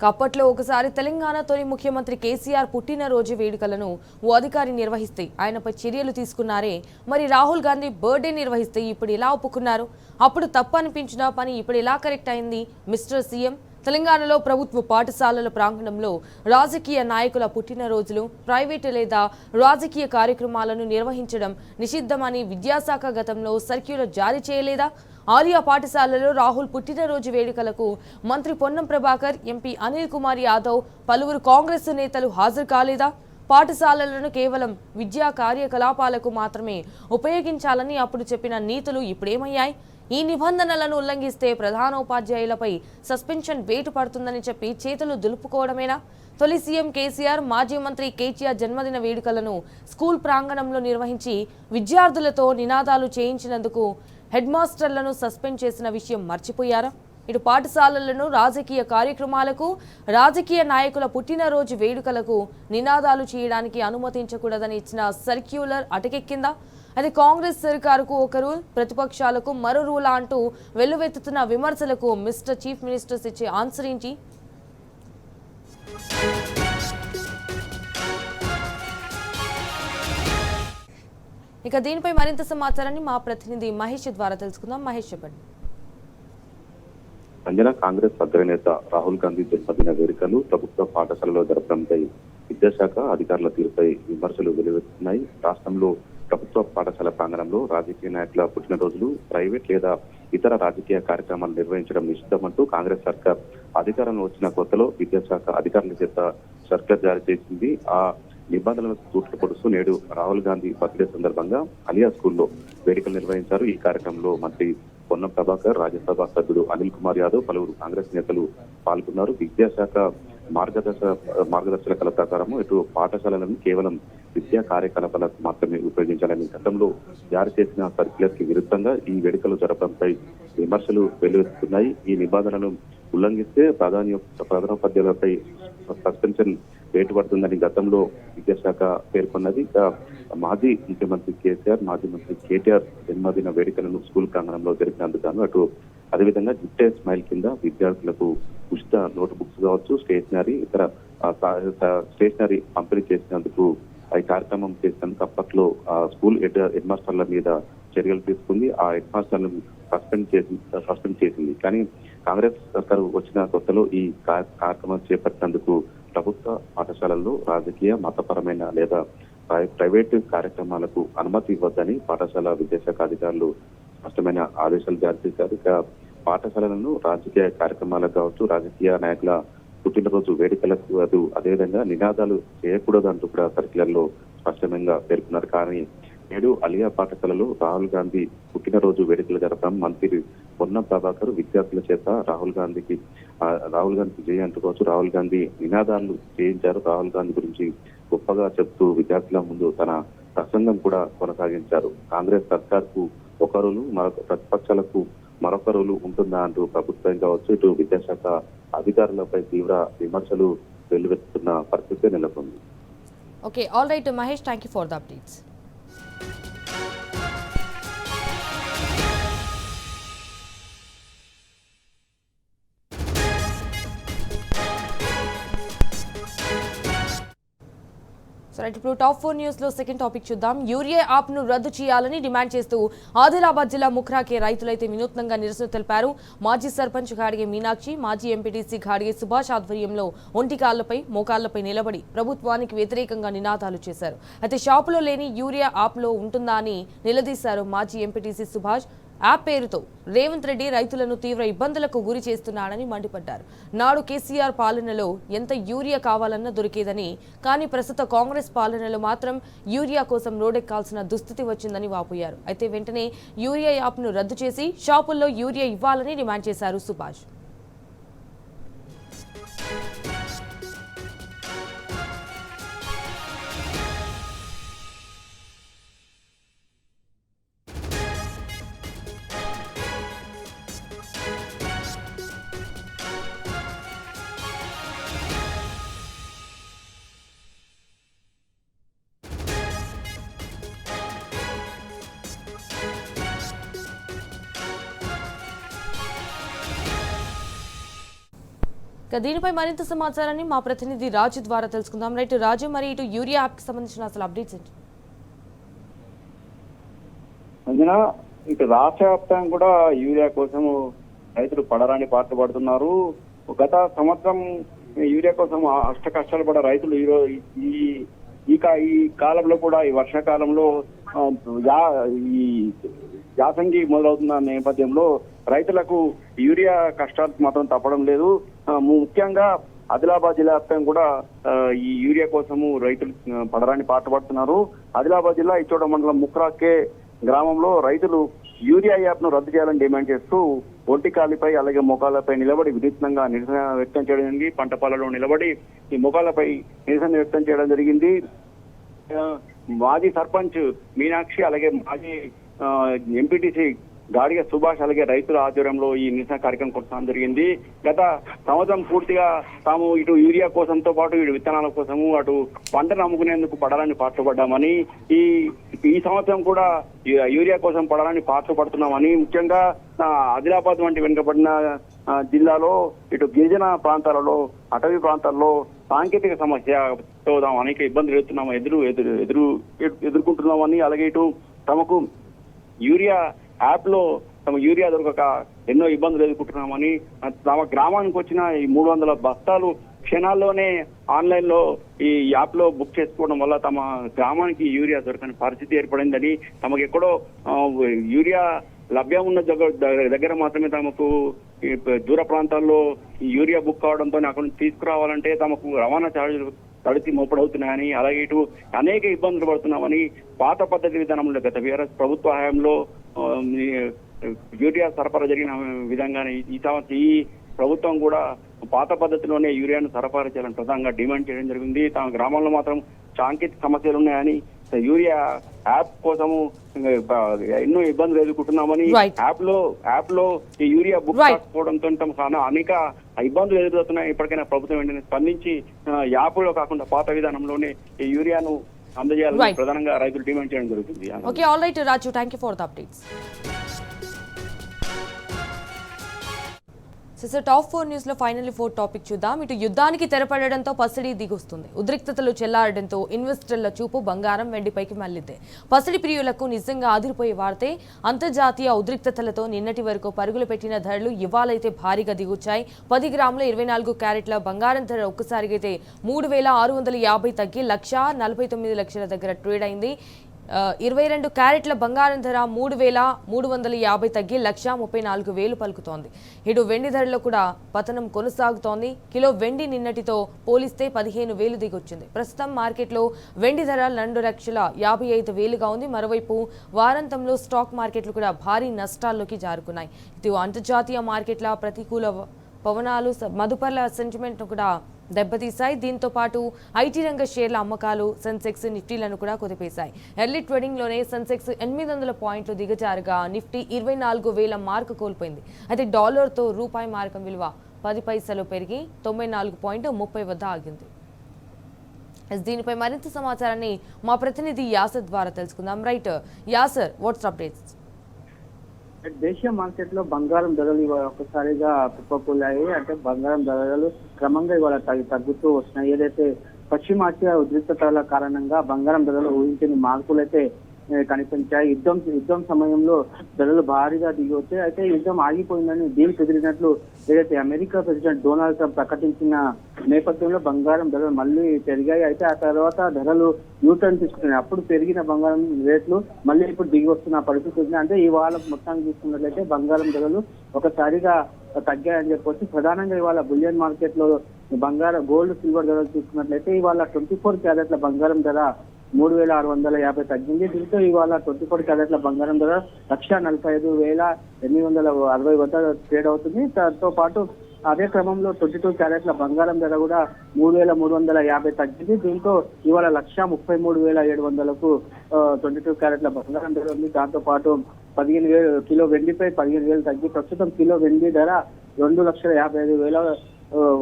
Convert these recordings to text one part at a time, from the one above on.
అప్పట్లో ఒకసారి తెలంగాణ తొలి ముఖ్యమంత్రి కేసీఆర్ పుట్టినరోజు వేడుకలను ఓ అధికారి నిర్వహిస్తే ఆయనపై చర్యలు తీసుకున్నారే. మరి రాహుల్ గాంధీ బర్త్డే నిర్వహిస్తే ఇప్పుడు ఎలా ఒప్పుకున్నారు? అప్పుడు తప్పు అనిపించిన పని ఇప్పుడు ఎలా కరెక్ట్ అయింది? మిస్టర్ సీఎం, తెలంగాణలో ప్రభుత్వ పాఠశాలల ప్రాంగణంలో రాజకీయ నాయకుల పుట్టినరోజులు, ప్రైవేటు లేదా రాజకీయ కార్యక్రమాలను నిర్వహించడం నిషిద్ధమని విద్యాశాఖ గతంలో సర్క్యులర్ జారీ చేయలేదా? ఆలియా పాఠశాలలో రాహుల్ పుట్టినరోజు వేడుకలకు మంత్రి పొన్నం ప్రభాకర్, ఎంపీ అనిల్ కుమార్ యాదవ్, పలువురు కాంగ్రెస్ నేతలు హాజరు కాలేదా? పాఠశాలలను కేవలం విద్యా కార్యకలాపాలకు మాత్రమే ఉపయోగించాలని అప్పుడు చెప్పిన నీతులు ఇప్పుడేమయ్యాయి? ఈ నిబంధనలను ఉల్లంఘిస్తే ప్రధానోపాధ్యాయులపై సస్పెన్షన్ వేటు పడుతుందని చెప్పి చేతులు దులుపుకోవడమేనా? తొలి సీఎం కేసీఆర్ మాజీ మంత్రి కేటీఆర్ జన్మదిన వేడుకలను స్కూల్ ప్రాంగణంలో నిర్వహించి విద్యార్థులతో నినాదాలు చేయించినందుకు హెడ్ మాస్టర్లను సస్పెండ్ చేసిన విషయం మర్చిపోయారా? ఇటు పాఠశాలలను రాజకీయ కార్యక్రమాలకు, రాజకీయ నాయకుల పుట్టినరోజు వేడుకలకు నినాదాలు చేయడానికి అనుమతించకూడదని ఇచ్చిన సర్క్యులర్ అటకెక్కిందా? అది కాంగ్రెస్ సర్కారుకు ఒక రూల్, ప్రతిపక్షాలకు మరో రూల్ అంటూ వెల్లువెత్తుతున్న విమర్శలకు మిస్టర్ చీఫ్ మినిస్టర్స్ ఇచ్చే ఆన్సర్ ఏంటి? ఇక దీనిపై మరింత సమాచారాన్ని మా ప్రతినిధి మహేష్ ద్వారా తెలుసుకుందాం. మహేష్, చెప్పండి. సంజన, కాంగ్రెస్ అగ్రనేత రాహుల్ గాంధీ జన్మదిన వేడుకలు ప్రభుత్వ పాఠశాలలో జరపడంపై విద్యాశాఖ అధికారుల తీరుపై విమర్శలు వెలువెత్తుతున్నాయి. రాష్ట్రంలో ప్రభుత్వ పాఠశాల ప్రాంగణంలో రాజకీయ నాయకుల పుట్టినరోజులు, ప్రైవేట్ లేదా ఇతర రాజకీయ కార్యక్రమాలు నిర్వహించడం నిషిద్ధమంటూ కాంగ్రెస్ సర్కార్ అధికారంలో వచ్చిన కొత్తలో విద్యాశాఖ అధికారుల చేత సర్క్యులర్ జారీ చేసింది. ఆ నిబంధనలకు తూట్లు పొడుస్తూ నేడు రాహుల్ గాంధీ బర్త్డే సందర్భంగా అలియా స్కూల్లో వేడుకలు నిర్వహించారు. ఈ కార్యక్రమంలో మంత్రి పొన్నం ప్రభాకర్, రాజ్యసభ సభ్యుడు అనిల్ కుమార్ యాదవ్, పలువురు కాంగ్రెస్ నేతలు పాల్గొన్నారు. విద్యాశాఖ మార్గదర్శకాల ప్రకారం ఇటు పాఠశాలలను కేవలం విద్యా కార్యకలాపాలకు మాత్రమే ఉపయోగించాలని గతంలో జారీ చేసిన సర్క్యులర్ కి విరుద్ధంగా ఈ వేడుకలు జరపడంపై విమర్శలు వెల్లువెత్తుతున్నాయి. ఈ నిబంధనలను ఉల్లంఘిస్తే ప్రధానోపాధ్యాయులపై సస్పెన్షన్ వేటు పడుతుందని గతంలో విద్యాశాఖ పేర్కొన్నది. మాజీ ముఖ్యమంత్రి కేసీఆర్, మాజీ మంత్రి కేటీఆర్ జన్మదిన వేడుకలను స్కూల్ ప్రాంగణంలో జరిపినందుకు అటు అదేవిధంగా జిట్టే స్మైల్ కింద విద్యార్థులకు ఉచిత నోట్ బుక్స్ కావచ్చు, స్టేషనరీ, ఇతర స్టేషనరీ పంపిణీ చేసినందుకు ఈ కార్యక్రమం చేసినందుకు అప్పట్లో స్కూల్ హెడ్ మాస్టర్ల మీద చర్యలు తీసుకుంది. ఆ హెడ్ మాస్టర్లను సస్పెండ్ చేసింది. కానీ కాంగ్రెస్ సర్కారు వచ్చిన కొత్తలో ఈ కార్యక్రమం చేపట్టినందుకు ప్రభుత్వ పాఠశాలల్లో రాజకీయ, మతపరమైన లేదా ప్రైవేటు కార్యక్రమాలకు అనుమతి ఇవ్వద్దని పాఠశాల విద్యాశాఖ అధికారులు స్పష్టమైన ఆదేశాలు జారీ చేశారు. ఇక పాఠశాలలను రాజకీయ కార్యక్రమాలకు కావచ్చు, రాజకీయ నాయకుల పుట్టినరోజు వేడుకలకు అదేవిధంగా నినాదాలు చేయకూడదు అంటూ కూడా సర్క్యులర్ లో స్పష్టంగా పేర్కొన్నారు. కానీ నేడు అలియా పాఠశాలలో రాహుల్ గాంధీ పుట్టినరోజు వేడుకలు జరపడం మంత్రి పొన్నం ప్రభాకర్ విద్యార్థుల చేత రాహుల్ గాంధీకి జై అంటుకోవచ్చు, రాహుల్ గాంధీ నినాదాలు చేయించారు. రాహుల్ గాంధీ గురించి గొప్పగా చెప్తూ విద్యార్థుల ముందు తన ప్రసంగం కూడా కొనసాగించారు. కాంగ్రెస్ సర్కార్ కు ఒక రోజు, మరొక ప్రతిపక్షాలకు మరొక రోజు ఉంటుందా అంటూ ప్రభుత్వం కావచ్చు, ఇటు విద్యాశాఖ అధికారులపై తీవ్ర విమర్శలు వెల్లువెత్తుతున్న పరిస్థితి నెలకొంది. Okay, all right Mahesh, thank you for the updates. ఇప్పుడు టాప్ 4 న్యూస్ లో సెకండ్ టాపిక్ చూద్దాం. యూరియా యాప్ ను రద్దు చేయాలని డిమాండ్ చేస్తూ ఆదిలాబాద్ జిల్లా ముఖ్రాకే రైతులైతే వినూత్నంగా నిరసన తెలిపారు. మాజీ సర్పంచ్ గాడిగే మీనాక్షి, మాజీ ఎంపీటీసీ గాడిగే సుభాష్ ఆధ్వర్యంలో ఒంటికాళ్లపై మోకాళ్లపై నిలబడి ప్రభుత్వానికి వ్యతిరేకంగా నినాదాలు చేశారు. అయితే షాపులో లేని యూరియా యాప్ లో ఉంటుందా అని నిలదీశారు మాజీ ఎంపీటీసీ సుభాష్. యాప్ పేరుతో రేవంత్ రెడ్డి రైతులను తీవ్ర ఇబ్బందులకు గురి చేస్తున్నాడని మండిపడ్డారు. నాడు కేసీఆర్ పాలనలో ఎంత యూరియా కావాలన్నా దొరికేదని, కానీ ప్రస్తుత కాంగ్రెస్ పాలనలో మాత్రం యూరియా కోసం రోడ్డెక్కాల్సిన దుస్థితి వచ్చిందని వాపోయారు. అయితే వెంటనే యూరియా యాప్ను రద్దు చేసి షాపుల్లో యూరియా ఇవ్వాలని డిమాండ్ చేశారు సుభాష్. ఇక దీనిపై మరింత సమాచారాన్ని మా ప్రతినిధి రాజు ద్వారా తెలుసుకుందాం. రైట్ రాజు, మరి ఇటు యూరియా యాప్ కి సంబంధించిన అసలు అప్డేట్స్ ఏంటి? ఇటు రాష్ట్ర వ్యాప్తంగా కూడా యూరియా కోసం రైతులు పడరాని పాటలు పడుతున్నారు. గత సంవత్సరం యూరియా కోసం అష్ట కష్టాలు పడ్డ రైతులు ఈ కాలంలో కూడా ఈ వర్షాకాలంలో ఈ యాసంగి మొదలవుతున్న నేపథ్యంలో రైతులకు యూరియా కష్టాలు మాత్రం తప్పడం లేదు. ముఖ్యంగా ఆదిలాబాద్ జిల్లా వ్యాప్తంగా కూడా ఈ యూరియా కోసము రైతులు పడరాని పాటలు పడుతున్నారు. ఆదిలాబాద్ జిల్లా ఇచ్చోడ మండలం ముక్రాకే గ్రామంలో రైతులు యూరియా యాప్ ను రద్దు చేయాలని డిమాండ్ చేస్తూ ఒంటికాలిపై అలాగే మోకాలపై నిలబడి వినూత్నంగా నిరసన వ్యక్తం చేయడం జరిగింది. పంట పొలాల్లో నిలబడి ఈ మోకాలపై నిరసన వ్యక్తం చేయడం జరిగింది. మాజీ సర్పంచ్ మీనాక్షి అలాగే మాజీ ఎంపీటీసీ గాడిగ సుభాష్ అలాగే రైతుల ఆధ్వర్యంలో ఈ నిరసన కార్యక్రమం కొనసాగడం జరిగింది. గత సంవత్సరం పూర్తిగా తాము ఇటు యూరియా కోసంతో పాటు ఇటు విత్తనాల కోసము అటు పంటను అమ్ముకునేందుకు పడాలని పాటుపడ్డామని, ఈ సంవత్సరం కూడా యూరియా కోసం పడాలని పాటుపడుతున్నామని, ముఖ్యంగా ఆదిలాబాద్ వంటి వెనుకబడిన జిల్లాలో ఇటు గిరిజన ప్రాంతాలలో అటవీ ప్రాంతాల్లో సాంకేతిక సమస్యతో తాము అనేక ఇబ్బందులు ఎదుర్కొంటున్నామని, అలాగే ఇటు తమకు యూరియా యాప్ లో తమ యూరియా దొరకక ఎన్నో ఇబ్బందులు ఎదుర్కొంటున్నామని, తమ గ్రామానికి వచ్చిన ఈ 300 బస్తాలు క్షణాల్లోనే ఆన్లైన్ లో ఈ యాప్ లో బుక్ చేసుకోవడం వల్ల తమ గ్రామానికి యూరియా దొరకని పరిస్థితి ఏర్పడిందని, తమకు ఎక్కడో యూరియా లభ్యం ఉన్న దగ్గర మాత్రమే తమకు దూర ప్రాంతాల్లో యూరియా బుక్ కావడంతో అక్కడ నుంచి తీసుకురావాలంటే తమకు రవాణా ఛార్జీలు తడిసి మోపడవుతున్నాయని, అలాగే ఇటు అనేక ఇబ్బందులు పడుతున్నామని, పాత పద్ధతి విధానంలో గత బీఆర్ఎస్ ప్రభుత్వ హయాంలో యూరియా సరఫరా జరిగిన విధంగానే ఈ ప్రభుత్వం కూడా పాత పద్ధతిలోనే యూరియాను సరఫరా చేయాలని ప్రధానంగా డిమాండ్ చేయడం జరిగింది. తమ గ్రామంలో మాత్రం సాంకేతిక సమస్యలు ఉన్నాయని, యూరియా యాప్ కోసము ఎన్నో ఇబ్బందులు ఎదుర్కొంటున్నామని, యాప్ లో ఈ యూరియా బుక్ కాకపోవడంతో చాలా అనేక ఇబ్బందులు ఎదురవుతున్నాయి. ఇప్పటికైనా ప్రభుత్వం వెంటనే స్పందించి యాప్ లో కాకుండా పాత విధానంలోనే ఈ యూరియాను అందజేయాలని ప్రధానంగా రైతులు డిమాండ్ చేయడం జరుగుతుంది. Okay, all right Raju, thank you for the updates. Top 4 news లో ఫైనల్లీ 4 టాపిక్ చూద్దాం. ఇటు యుద్ధానికి తెరపడడంతో పసిడి దిగొస్తుంది. ఉద్రిక్తతలు చెల్లారడంతో ఇన్వెస్టర్ల చూపు బంగారం వెండిపైకి మళ్లింది. పసిడి ప్రియులకు నిజంగా ఆదిరిపోయే వార్తే, అంతర్జాతీయ ఉద్రిక్తతలతో నిన్నటి వరకు పరుగులు పెట్టిన ధరలు ఇవాళైతే భారీగా దిగొచ్చాయి. 10 గ్రాముల 24 క్యారెట్ల బంగారం ధర ఒక్కసారిగా అయితే 3,650 తగ్గి 1,49,00,000 దగ్గర ట్రేడ్ అయింది. 22 క్యారెట్ల బంగారం ధర 3,350 తగ్గి 1,34,000 పలుకుతోంది. ఇటు వెండి ధరలో కూడా పతనం కొనసాగుతోంది. కిలో వెండి నిన్నటితో పోలిస్తే 15,000 దిగొచ్చింది. ప్రస్తుతం మార్కెట్లో వెండి ధర 2,55,000గా ఉంది. మరోవైపు వారాంతంలో స్టాక్ మార్కెట్లు కూడా భారీ నష్టాల్లోకి జారుకున్నాయి. ఇటు అంతర్జాతీయ మార్కెట్ల ప్రతికూల పవనాలు మదుపర్ల సెంటిమెంట్ కూడా దెబ్బతీశాయి. దీంతో పాటు ఐటీ రంగ షేర్ల అమ్మకాలు సెన్సెక్స్ నిఫ్టీలను కూడా కుదిపేశాయి. ఎర్లీ ట్రేడింగ్లోనే సెన్సెక్స్ 800 పాయింట్లు దిగజారుగా నిఫ్టీ 24,000 మార్కు కోల్పోయింది. అయితే డాలర్తో రూపాయి మార్కం విలువ 10 పైసలు పెరిగి 94.30 వద్ద ఆగింది. దీనిపై మరింత సమాచారాన్ని మా ప్రతినిధి యాసర్ ద్వారా తెలుసుకుందాం. Right Yasir, what's updates? దేశీయ మార్కెట్ లో బంగారం ధరలు ఇవాళ ఒక్కసారిగా కుప్పకూలాయి. అంటే బంగారం ధరలు క్రమంగా ఇవాళ తగ్గుతూ వస్తున్నాయి. ఏదైతే పశ్చిమాసియా ఉద్రిక్తతల కారణంగా బంగారం ధరలు ఊహించని మార్పులు అయితే కనిపించాయి. యుద్ధం సమయంలో ధరలు భారీగా దిగి వచ్చాయి. అయితే యుద్ధం ఆగిపోయిందని డీల్ కుదిరినట్లు ఏదైతే అమెరికా ప్రెసిడెంట్ డొనాల్డ్ ట్రంప్ ప్రకటించిన నేపథ్యంలో బంగారం ధరలు మళ్ళీ పెరిగాయి. అయితే ఆ తర్వాత ధరలు యూటర్న్ తీసుకుంటున్నాయి. అప్పుడు పెరిగిన బంగారం రేట్లు మళ్ళీ ఇప్పుడు దిగి వస్తున్న పరిస్థితి ఉంది. అంటే ఇవాళ మొత్తాన్ని చూసుకున్నట్లయితే బంగారం ధరలు ఒకసారిగా తగ్గాయని చెప్పొచ్చు. ప్రధానంగా ఇవాళ బులియన్ మార్కెట్ లో గోల్డ్ సిల్వర్ ధరలు చూసుకున్నట్లయితే ఇవాళ 24 క్యారెట్ల బంగారం ధర 3,650 తగ్గింది. దీంతో ఇవాళ 24 క్యారెట్ల బంగారం ధర 1,45,860 వద్ద ట్రేడ్ అవుతుంది. దాంతో పాటు అదే క్రమంలో 22 క్యారెట్ల బంగారం ధర కూడా 3,350 తగ్గింది. దీంతో ఇవాళ 1,33,700కు 22 క్యారెట్ల బంగారం ధర ఉంది. దాంతో పాటు 15,000 కిలో వెండిపై 15,000 తగ్గి ప్రస్తుతం కిలో వెండి ధర 2,55,000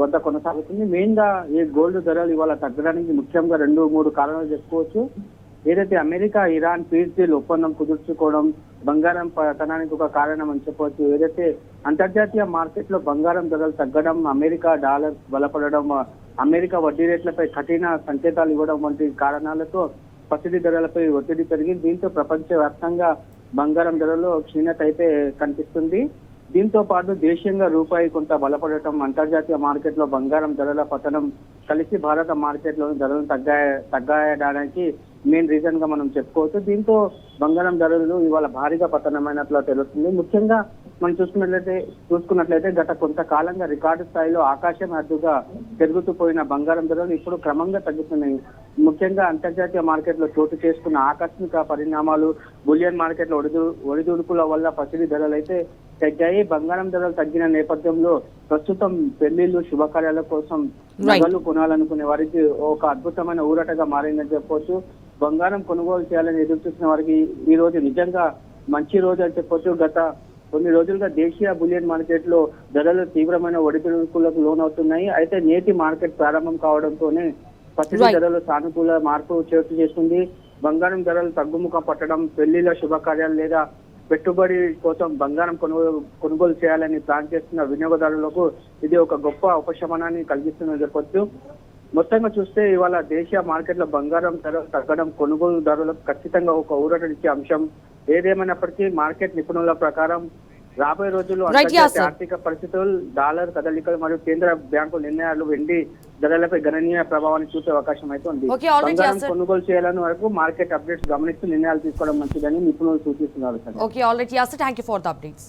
వద్ద కొనసాగుతుంది. మెయిన్ గా ఈ గోల్డ్ ధరలు ఇవాళ తగ్గడానికి ముఖ్యంగా 2-3 కారణాలు చెప్పుకోవచ్చు. ఏదైతే అమెరికా ఇరాన్ పీస్ డీల్ ఒప్పందం కుదుర్చుకోవడం బంగారం పతనానికి ఒక కారణం అని చెప్పవచ్చు. ఏదైతే అంతర్జాతీయ మార్కెట్ లో బంగారం ధరలు తగ్గడం, అమెరికా డాలర్ బలపడడం, అమెరికా వడ్డీ రేట్లపై కఠిన సంకేతాలు ఇవ్వడం వంటి కారణాలతో పసిడి ధరలపై ఒత్తిడి పెరిగి దీంతో ప్రపంచవ్యాప్తంగా బంగారం ధరలో క్షీణత అయితే కనిపిస్తుంది. దీంతో పాటు దేశీయంగా రూపాయి కొంత బలపడటం, అంతర్జాతీయ మార్కెట్ లో బంగారం ధరల పతనం కలిసి భారత మార్కెట్ లోని ధరలు తగ్గాయడానికి మెయిన్ రీజన్ గా మనం చెప్పుకోవచ్చు. దీంతో బంగారం ధరలు ఇవాళ భారీగా పతనమైనట్లు తెలుస్తుంది. ముఖ్యంగా మనం చూసుకున్నట్లయితే గత కొంతకాలంగా రికార్డు స్థాయిలో ఆకాశం హద్దుగా పెరుగుతూ పోయిన బంగారం ధరలు ఇప్పుడు క్రమంగా తగ్గుతున్నాయి. ముఖ్యంగా అంతర్జాతీయ మార్కెట్ లో చోటు చేసుకున్న ఆకస్మిక పరిణామాలు, బులియన్ మార్కెట్ లో ఒడిదుడుకుల వల్ల పసిడి ధరలు అయితే తగ్గాయి. బంగారం ధరలు తగ్గిన నేపథ్యంలో ప్రస్తుతం పెళ్లిళ్లు, శుభకార్యాల కోసం నగలు కొనాలనుకునే వారికి ఒక అద్భుతమైన ఊరటగా మారిందని చెప్పొచ్చు. బంగారం కొనుగోలు చేయాలని ఎదురు చూసిన వారికి ఈ రోజు నిజంగా మంచి రోజు అని చెప్పొచ్చు. గత కొన్ని రోజులుగా దేశీయ బులియన్ మార్కెట్ లో ధరలు తీవ్రమైన ఒడిదుడుకులకు లోనవుతున్నాయి. అయితే నేటి మార్కెట్ ప్రారంభం కావడంతోనే పసిడి ధరలు సానుకూల మార్పు చోటు చేసుకుంది. బంగారం ధరలు తగ్గుముఖం పట్టడం, పెళ్లిళ్ల శుభకార్యాలు లేదా పెట్టుబడి కోసం బంగారం కొనుగోలు చేయాలని ప్లాన్ చేస్తున్న వినియోగదారులకు ఇది ఒక గొప్ప ఉపశమనాన్ని కలిగిస్తుందని చెప్పొచ్చు. మొత్తంగా చూస్తే ఇవాళ దేశీయ మార్కెట్ లో బంగారం ధరలు తగ్గడం కొనుగోలుదారులకు ఖచ్చితంగా ఒక ఊరటనిచ్చే అంశం. ఏదేమైనప్పటికీ మార్కెట్ నిపుణుల ప్రకారం రాబోయే రోజుల్లో అంతర్జాతీయ ఆర్థిక పరిస్థితులు, డాలర్ కదలికలు మరియు కేంద్ర బ్యాంకు నిర్ణయాలు వెండి ధరలపై గణనీయ ప్రభావాన్ని చూసే అవకాశం అయితే ఉంది. బంగారం కొనుగోలు చేయాలని వరకు మార్కెట్ అప్డేట్స్ గమనిస్తూ నిర్ణయాలు తీసుకోవడం మంచిదని నిపుణులు సూచిస్తున్నారు. Okay, all right Acer, thank you for the updates.